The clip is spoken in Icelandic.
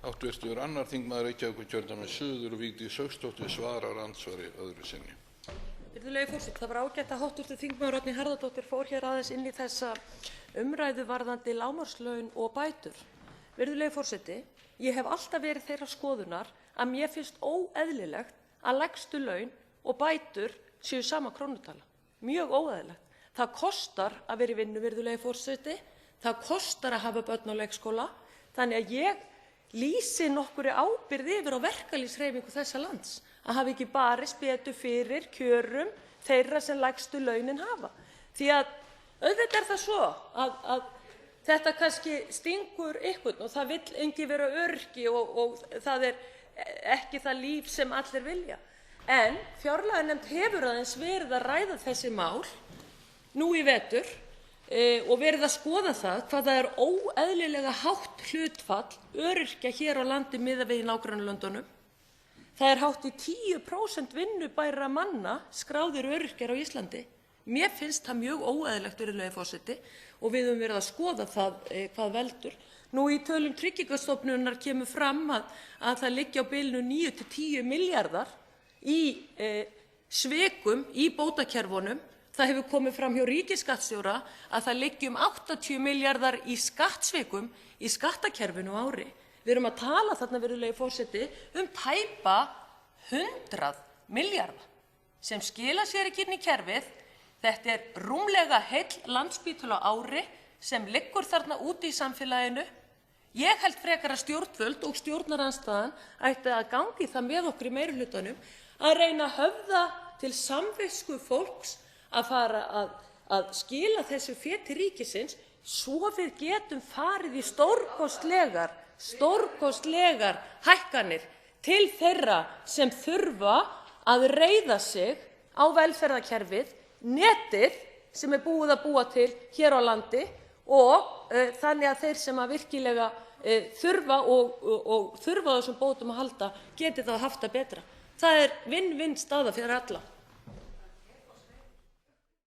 Háttvirtur annar þingmaður Reykjavíkurkjördæmis suður Vigdís Hauksdóttir svarar andsvari öðru sinni. Virðulegi forseti, það var ágætt að hv. þingmaður Oddný Harðardóttir fór hér aðeins inn í þessa umræðu varðandi lágmarkslaun og bætur. Virðulegi forseti, ég hef alltaf verið þeirrar skoðunar að mér finnst óeðlilegt að lægstu laun og bætur séu sama krónutala. Mjög óeðlilegt. Það kostar að vera í vinnu, virðulegi forseti. Það kostar að hafa börn á leikskóla. Þannig að ég lýsi nokkurri ábyrgð yfir á verkalýðshreyfingu þessa lands að hafa ekki barist betur fyrir kjörum þeirra sem lægstu launin hafa. Því að auðvitað er það svo að þetta kannski stingur ykkur og það vill enginn vera öryrki og það er ekki það líf sem allir vilja. En fjárlaganefnd hefur aðeins verið að ræða þessi mál nú í vetur og verið að skoða það hvað það er óeðlilega hátt hlutfall öryrkja hér á landi miðað við í nágrannalöndunum. Það er hátt í 10% vinnubæra manna skráðir öryrkjar á Íslandi. Mér finnst það mjög óeðlilegt, virðulegi forseti, og við höfum verið að skoða það hvað veldur. Nú í tölum Tryggingastofnunar kemur fram að það liggi á bilinu 9 til 10 milljarðar í svikum í bótakerfunum. Það hefur komið fram hjá ríkisskattstjóra að það liggi 80 milljarðar í skattsvikum í skattakerfinu á ári. Við erum að tala þarna, virðulegi forseti, tæpa 100 milljarða sem skila sér ekki inn í kerfið. Þetta er rúmlega heill Landspítali á ári sem liggur þarna úti í samfélaginu. Ég held frekar að stjórnvöld og stjórnarandstaðan ætti að ganga í það með okkur í meirihlutanum að reyna að höfða til samvisku fólks að fara að skila þessu fé til ríkisins svo við getum farið í stórkostlegar hækkanir til þeirra sem þurfa að reiða sig á velferðarkerfið, netið sem er búið að búa til hér á landi og þannig að þeir sem virkilega þurfa og þurfa á þessum bótum að halda geti þá haft það betra. Það er vinn-vinn staða fyrir alla.